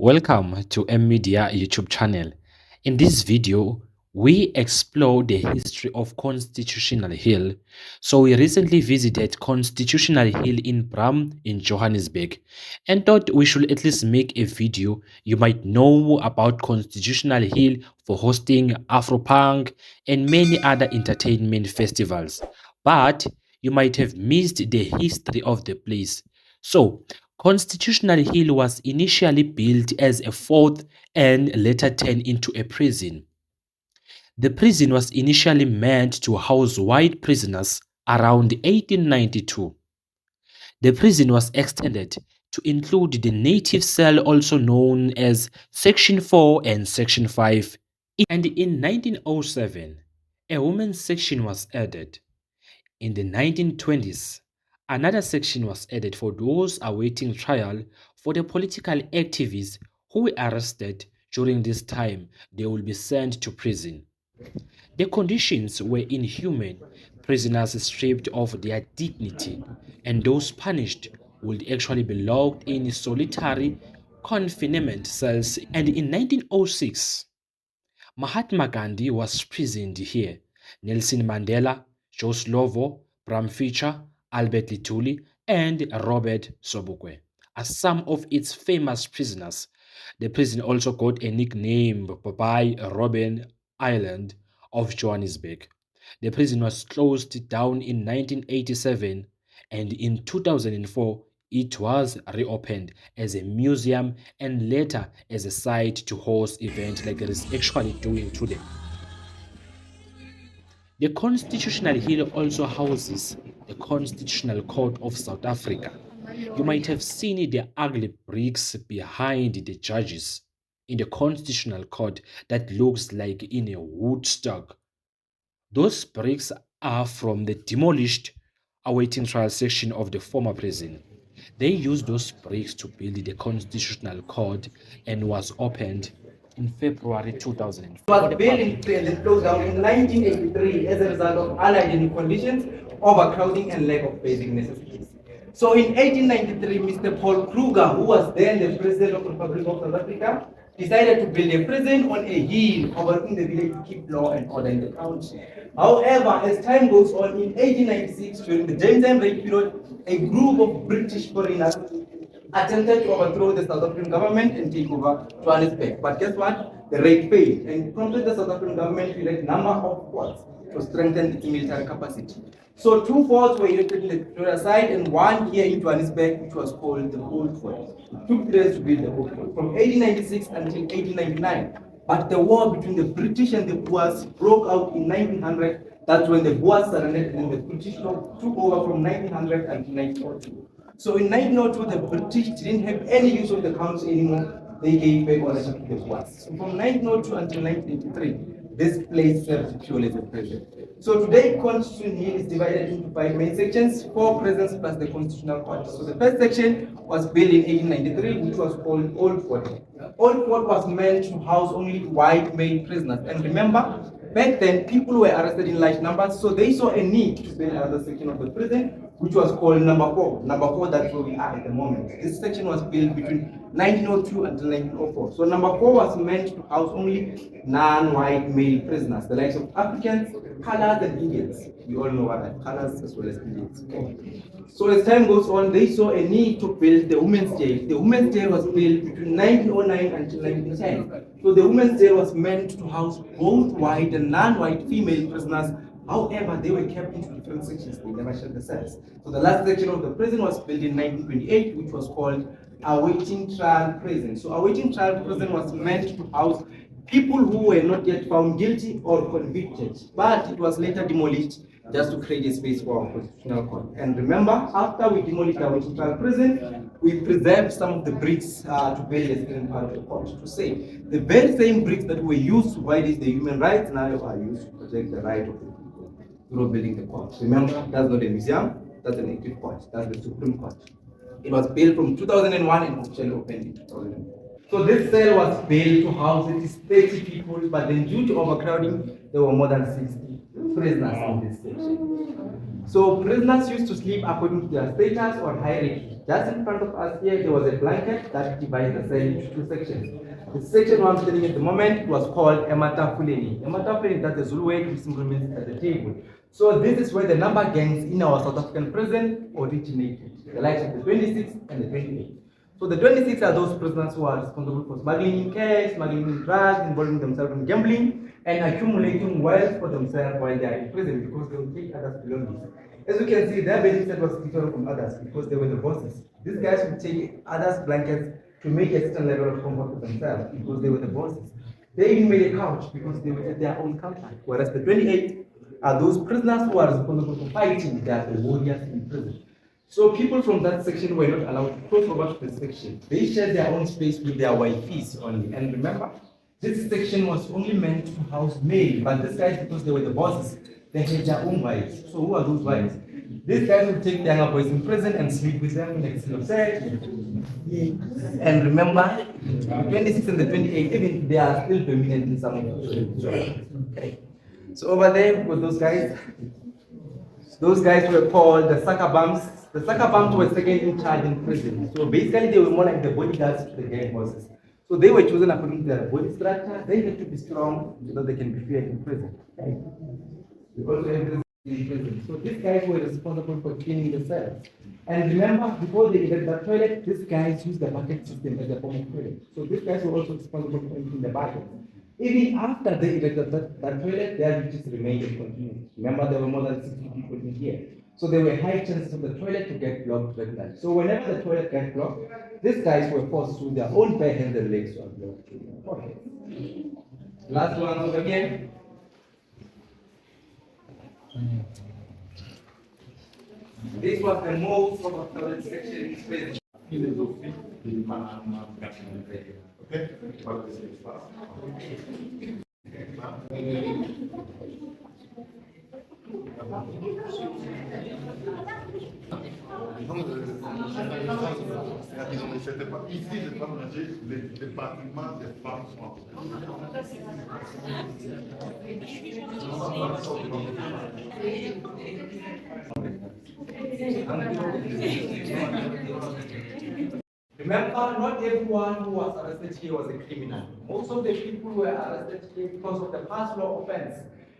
Welcome to M Media YouTube channel. In this video, we explore the history of Constitutional Hill. So we recently visited Constitutional Hill in Bram in Johannesburg and thought we should at least make a video you might know about Constitutional Hill for hosting Afropunk and many other entertainment festivals. But you might have missed the history of the place. So Constitutional Hill was initially built as a fort and later turned into a prison. The prison was initially meant to house white prisoners around 1892. The prison was extended to include the native cell also known as Section 4 and Section 5. And in 1907, a women's section was added. In the 1920s, another section was added for those awaiting trial for the political activists who were arrested during this time. They will be sent to prison. The conditions were inhuman. Prisoners stripped of their dignity, and those punished would actually be locked in solitary confinement cells. And in 1906, Mahatma Gandhi was prisoned here. Nelson Mandela, Joe Slovo, Bram Fischer, Albert Lituli, and Robert Sobukwe are some of its famous prisoners. The prison also got a nickname by Robben Island of Johannesburg. The prison was closed down in 1987, and in 2004 it was reopened as a museum and later as a site to host events like it is actually doing today. The Constitutional Hill also houses the Constitutional Court of South Africa. You might have seen the ugly bricks behind the judges in the Constitutional Court that looks like in a Woodstock. Those bricks are from the demolished awaiting trial section of the former prison. They used those bricks to build the Constitutional Court and was opened in February 2004. It was built and then closed down in 1983 as a result of unhygienic conditions, overcrowding, and lack of basic necessities. So in 1893, Mr. Paul Kruger, who was then the President of the Republic of South Africa, decided to build a prison on a hill overlooking the village to keep law and order in the county. However, as time goes on, in 1896, during the James and Raid period, a group of British foreigners attempted to overthrow the South African government and take over Johannesburg. But guess what? The raid failed and prompted the South African government to erect a number of forts to strengthen its military capacity. So two forts were erected in the Pretoria side and one here in Johannesburg, which was called the Old Fort. It took 3 years to build the Old Fort, from 1896 until 1899. But the war between the British and the Boers broke out in 1900. That's when the Boers surrendered and the British took over from 1900 until 1902. So in 1902, the British didn't have any use of the council anymore. They gave back ownership to the Boers. So from 1902 until 1983, this place served purely as a prison. So today, Constitution Hill is divided into 5 main sections, 4 prisons plus the Constitutional Court. So the first section was built in 1893, which was called Old Fort. Old Fort was meant to house only white male prisoners. And remember, back then, people were arrested in large numbers, so they saw a need to build another section of the prison, which was called number 4. Number 4, that's where we are at the moment. This section was built between 1902 until 1904. So number 4 was meant to house only non-white male prisoners, the likes of Africans, colors, and Indians. We all know what that colors as well as Indians. So as time goes on, they saw a need to build the women's jail. The women's jail was built between 1909 until 1910. So the women's jail was meant to house both white and non-white female prisoners. However, they were kept into different sections. They never shared the cells. So the last section of the prison was built in 1928, which was called awaiting trial prison. So awaiting trial prison was meant to house people who were not yet found guilty or convicted, but it was later demolished just to create a space for our constitutional court. And remember, after we demolished our trial prison, we preserved some of the bricks to build a second part of the court. To say the very same bricks that were used to violate the human rights now are used to protect the right of the people through building the court. Remember, that's not a museum, that's an active court, that's the Supreme Court. It was built from 2001 and officially opened in 2004. So this cell was built to house at least 30 people, but then due to overcrowding, there were more than 60 prisoners in this section. So prisoners used to sleep according to their status or hierarchy. Just in front of us here, there was a blanket that divides the cell into two sections. The section I'm telling you at the moment was called Ematafuleni. Ematafuleni, that's the Zulu word, which simply means at the table. So this is where the number gangs in our South African prison originated, the likes of the 26 and the 28. So the 26 are those prisoners who are responsible for smuggling in cash, smuggling in drugs, involving themselves in gambling, and accumulating wealth for themselves while they are in prison because they will take others' belongings. As you can see, their benefit was different from others because they were the bosses. These guys would take others' blankets to make a certain level of comfort for themselves because they were the bosses. They even made a couch because they were at their own country. Whereas the 28 are those prisoners who are responsible for fighting, they are the warriors in prison. So people from that section were not allowed to cross over to the section. They shared their own space with their wifeys only. And remember, this section was only meant to house male, but these guys, because they were the bosses, they had their own wives. So who are those wives? These guys would take the younger boys in prison and sleep with them next to themselves. And remember, the 26 and the 28, even they are still dominant in some of the okay. So over there, with those guys were called the sucker bumps. The sucker bumps were second in charge in prison. So basically, they were more like the bodyguards to the gang bosses. So they were chosen according to their body structure. They had to be strong so that they can be feared in prison. Okay? Because in prison. So these guys were responsible for cleaning the cells. And remember, before they entered the toilet, these guys used the bucket system as a form of toilet. So these guys were also responsible for emptying the bucket. Even after they erected that toilet, their duties remained and continued. Remember, there were more than 60 people in here. So there were high chances of the toilet to get blocked regularly. So whenever the toilet got blocked, these guys were forced to their own bare hands and legs to unblock the toilet. Last one over here. This was the most sort of toilet section in space. Philosophie di mana okay? What is this? Ici, les femmes âgées, les bâtiments des femmes sont. Remember, not everyone who was arrested here was a criminal. Most of the people were arrested here because of the past law offense.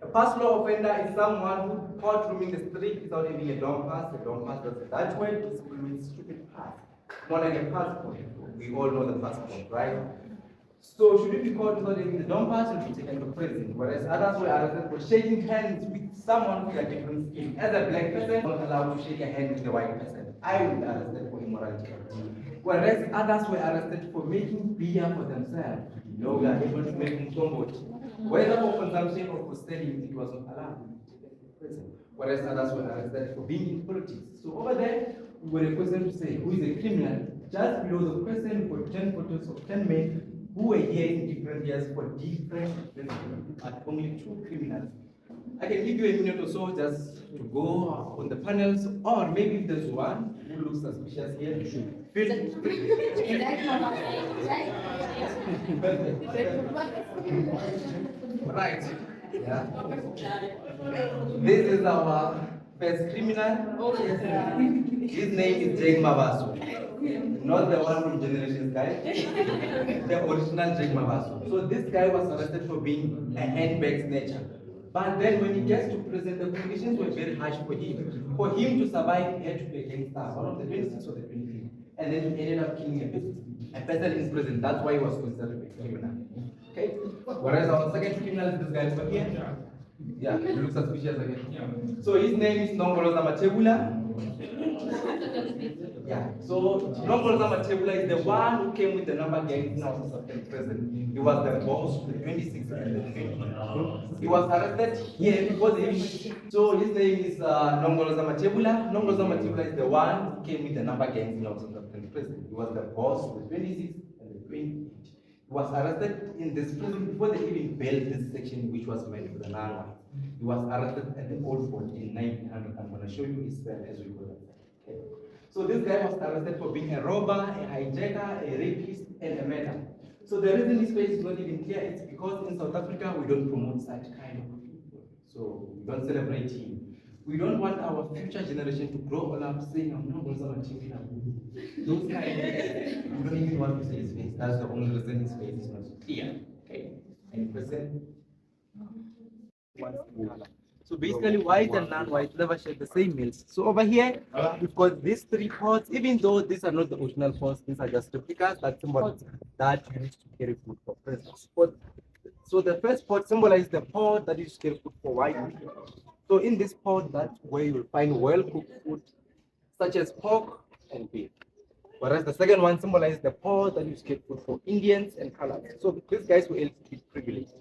A past law offender is someone who caught roaming the street without having a long pass. A long pass does that word simply means stupid pass. More like a passport. We all know the passport, right? So should you be caught without having the long pass, you'll be taken to prison. Whereas others were arrested for shaking hands with someone with a different skin. As a black person, not allowed to shake a hand with a white person. I will be arrested for immorality. Whereas others were arrested for making beer for themselves. You know, we are able to make mkomboti. Whether for consumption or for selling, it was not allowed. Whereas others were arrested for being in politics. So over there, we were requested to say who is a criminal. Just below the question, we 10 photos of 10 men who were here in different years for different reasons, but only two criminals. I can give you a minute or so just to go on the panels, or maybe if there's one who looks suspicious here, you should feel right. Yeah. This is our first criminal. His name is Jake Mabasu. Not the one from Generation Sky, the original Jake Mabasu. So this guy was arrested for being a handbag snatcher. But then when he gets to prison, the conditions were very harsh for him. For him to survive, he had to be a gangster, one of the 26 or the 23. And then he ended up killing a person in prison. That's why he was considered a criminal. Okay? Whereas our second criminal is this guy over here. Yeah, he looks suspicious again. Yeah. So his name is Nongoloza Matebula. Yeah, so Nongoloza Matebula is the one who came with the number gang in our prison. He was the boss with the 26 and the 20. He was arrested here because he. So his name is Nongoloza Matebula. Nongoloza Matebula is the one who came with the number gangs in our prison. He was the boss with the 26 and the 28. He was arrested in this prison before they even built this section which was meant for the non-whites. He was arrested at the old fort in 1900. I'm going to show you his cell as we go there. Okay. So this guy was arrested for being a robber, a hijacker, a rapist, and a murderer. So the reason his face is not even clear is because in South Africa we don't promote such kind of people. So we don't celebrate him. We don't want our future generation to grow all up saying, I'm not going to TV now. Those kind of things. We don't even want to see his face. That's the only reason his face is not clear. Okay. And present color. So basically, white and non-white never share the same meals. So over here, we've got these three pots. Even though these are not the original pots, these are just replicas that symbolize that used to carry food for prisoners. So the first pot symbolizes the pot that used to carry food for white people. So in this pot, that's where you will find well-cooked food, such as pork and beef. Whereas the second one symbolizes the pot that used to carry food for Indians and colors. So these guys were able to be privileged,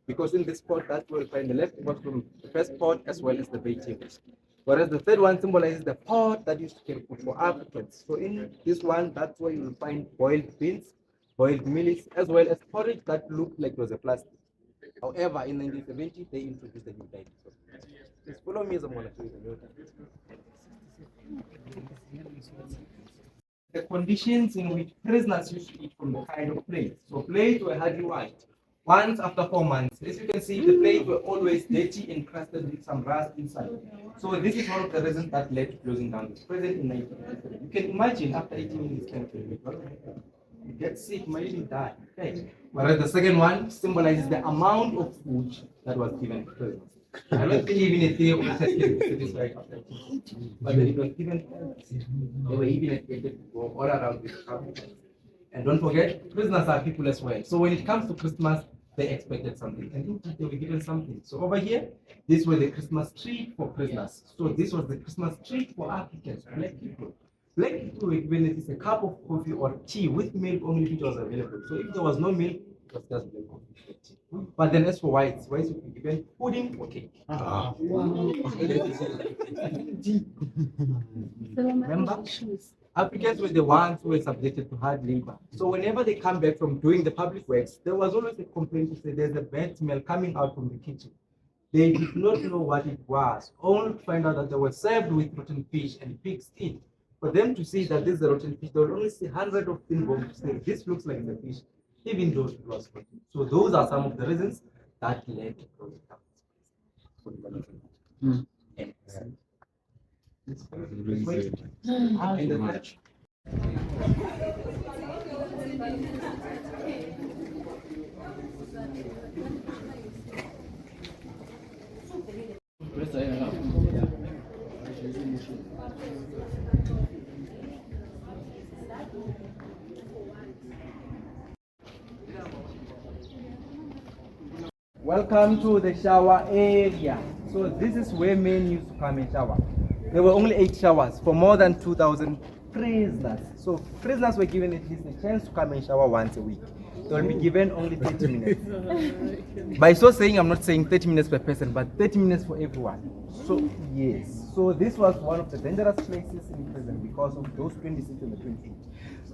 because in this pot, that's where you find the leftovers from the first pot as well as the vegetables. Whereas the third one symbolizes the pot that used to carry food for Africans. So in this one, that's where you will find boiled beans, boiled mealies, as well as porridge that looked like it was a plastic. However, in 1970, they introduced the new diet. So please follow me as I'm going to show you the new diet. The conditions in which prisoners used to eat from the kind of plates. So plates were hardly white. Once after 4 months, as you can see, the plates were always dirty and crusted with some rust inside. So this is one of the reasons that led to closing down this prison in 1983. You can imagine after 18 minutes, you get sick, you might even die. Okay. Whereas the second one symbolizes the amount of food that was given to prisoners. I don't think even a theory was satisfied after 18, but it was given. They were even educated to go all around this country. And don't forget, prisoners are people as well. So when it comes to Christmas, they expected something, and indeed they were given something. So over here, this was the Christmas tree for prisoners. So this was the Christmas tree for Africans, black people. Black people were given at least a cup of coffee or tea with milk only if it was available. So if there was no milk, it was just black coffee or tea. But then as for whites would be given pudding or cake. Remember? Africans were the ones who were subjected to hard labor. So whenever they come back from doing the public works, there was always a complaint to say there's a bad smell coming out from the kitchen. They did not know what it was, only to find out that they were served with rotten fish and pig skin. For them to see that this is a rotten fish, they will only see hundreds of thin bones to say this looks like the fish, even though it was rotten. So those are some of the reasons that led to closing down. And the third. Welcome to the shower area. So this is where men used to come and shower. There were only 8 showers for more than 2,000 prisoners. So prisoners were given at least a chance to come and shower once a week. They will be given only 30 minutes. By so saying, I'm not saying 30 minutes per person, but 30 minutes for everyone. So yes. So this was one of the dangerous places in prison because of those 26 and the 28.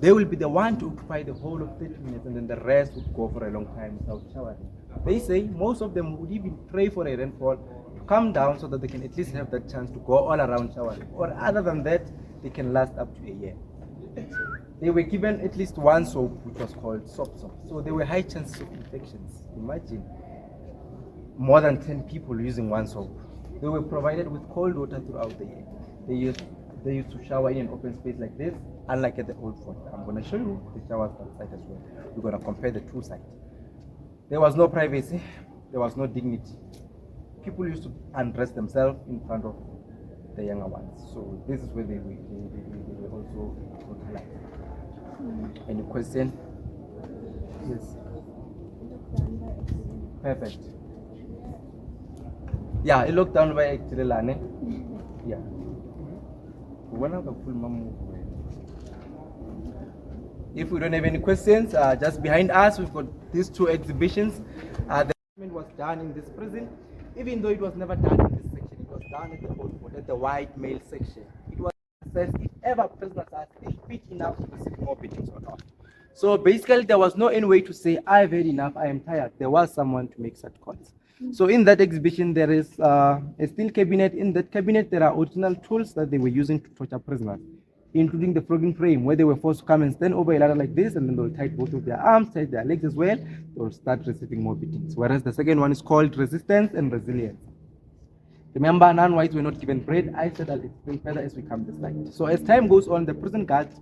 They will be the one to occupy the whole of 30 minutes, and then the rest would go for a long time without showering. They say most of them would even pray for a rainfall to come down so that they can at least have that chance to go all around showering. Or other than that, they can last up to a year. They were given at least one soap, which was called soap. So there were high chances of infections. Imagine more than 10 people using one soap. They were provided with cold water throughout the year. They used to shower in an open space like this, unlike at the old fort. I'm going to show you the showers outside as well. We're going to compare the two sides. There was no privacy. There was no dignity. People used to undress themselves in front of the younger ones. So this is where they were also brutalized. Any question? Yes. Perfect. Yeah, it looked down by Lane. Yeah. If we don't have any questions, just behind us we've got these two exhibitions. The experiment was done in this prison, even though it was never done in this section. It was done at the old fort, at the white male section. It was assessed if ever prisoners are still fit enough to receive more beatings or not. So basically, there was no any way to say, I've had enough, I am tired. There was someone to make such calls. So in that exhibition, there is a steel cabinet. In that cabinet, there are original tools that they were using to torture prisoners, including the flogging frame, where they were forced to come and stand over a ladder like this, and then they'll tie both of their arms, tie legs as well. They'll start receiving more beatings. Whereas the second one is called resistance and resilience. Remember, non-whites were not given bread. I said I'll explain further as we come to the slide. So as time goes on, the prison guards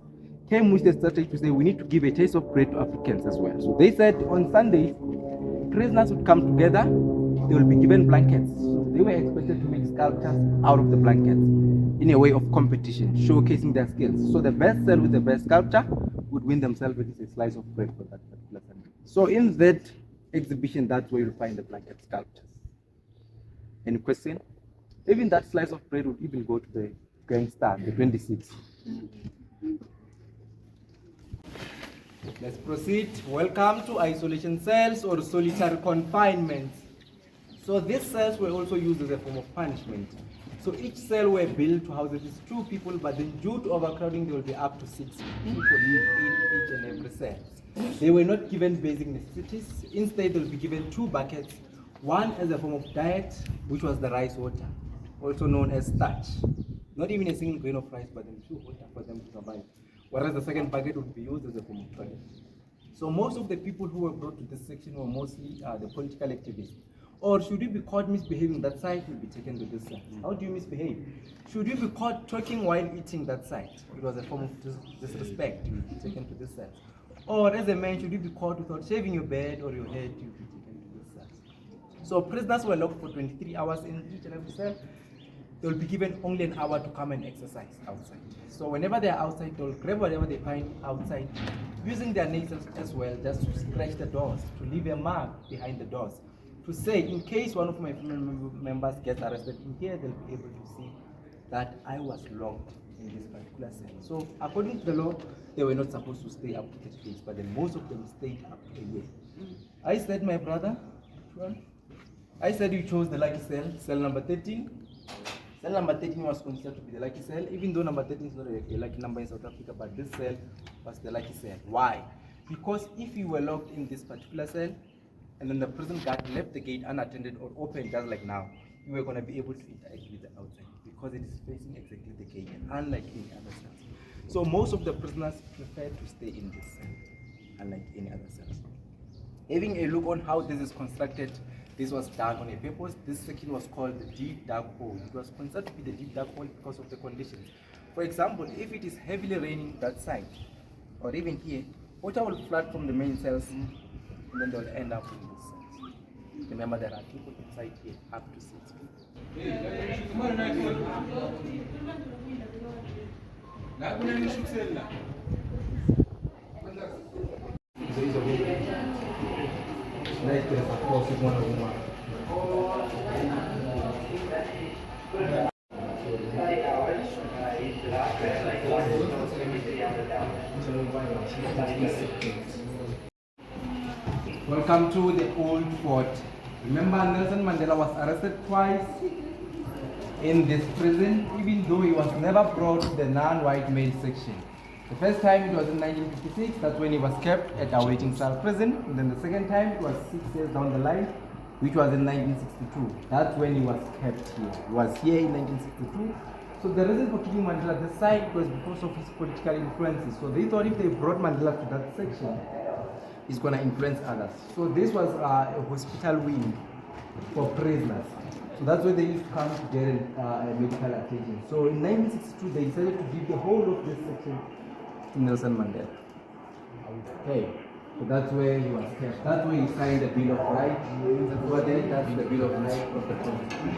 came with the strategy to say we need to give a taste of bread to Africans as well. So they said on Sundays, prisoners would come together, they will be given blankets. So they were expected to make sculptures out of the blankets in a way of competition, showcasing their skills. So the best cell with the best sculpture would win themselves with a slice of bread for that particular Sunday. So in that exhibition, that's where you'll find the blanket sculptures. Any question? Even that slice of bread would even go to the gangster, the 26. Let's proceed. Welcome to isolation cells or solitary confinement. So these cells were also used as a form of punishment. So each cell were built to house at least 2 people, but then due to overcrowding, there will be up to 6 people in each and every cell. They were not given basic necessities. Instead, they'll be given 2 buckets, one as a form of diet, which was the rice water, also known as starch. Not even a single grain of rice, but then 2 water for them to survive. Whereas the second bucket would be used as a form of toilet. So most of the people who were brought to this section were mostly the political activists. Or should you be caught misbehaving that side, you'll be taken to this side. How do you misbehave? Should you be caught talking while eating that side? It was a form of disrespect, you'll be taken to this side. Or as a man, should you be caught without shaving your beard or your head, you'll be taken to this side. So prisoners were locked for 23 hours in each and every cell. They will be given only an hour to come and exercise outside. So whenever they are outside, they'll grab whatever they find outside, using their nails as well, just to scratch the doors, to leave a mark behind the doors, to say, in case one of my family members gets arrested in here, they'll be able to see that I was locked in this particular cell. So according to the law, they were not supposed to stay up to 30 days, but then most of them stayed up to a year. I said, my brother, I said you chose the lucky cell, cell number 13. Cell number 13 was considered to be the lucky cell, even though number 13 is not a lucky number in South Africa, but this cell was the lucky cell. Why? Because if you were locked in this particular cell, and then the prison guard left the gate unattended or open just like now, you were going to be able to interact with the outside, because it is facing exactly the gate, unlike any other cells. So most of the prisoners prefer to stay in this cell, unlike any other cells. Having a look on how this is constructed, this was done on a purpose. This section was called the deep dark hole. It was considered to be the deep dark hole because of the conditions. For example, if it is heavily raining that side, or even here, water will flood from the main cells, and then they will end up in this cells. Remember, there are people inside here, up to 6 people. Welcome to the old fort. Remember, Nelson Mandela was arrested twice in this prison, even though he was never brought to the non-white male section. The first time it was in 1956, that's when he was kept at awaiting cell prison. And then the second time it was 6 years down the line, which was in 1962. That's when he was kept here. He was here in 1962. So the reason for keeping Mandela at the side was because of his political influences. So they thought if they brought Mandela to that section, he's going to influence others. So this was a hospital wing for prisoners. So that's where they used to come to get medical attention. So in 1962, they decided to give the whole of this section to Nelson Mandela. Okay, so that's where he was kept. That's where he signed the Bill of Rights. Over there, that's the Bill of Rights of the Constitution.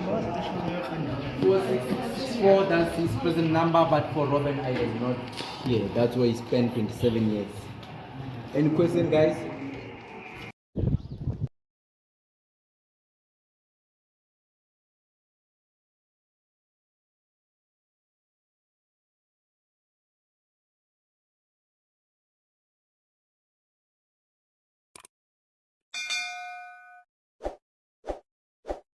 4664, that's his prison number, but for Robben Island, not here. That's where he spent 27 years. Any question, guys?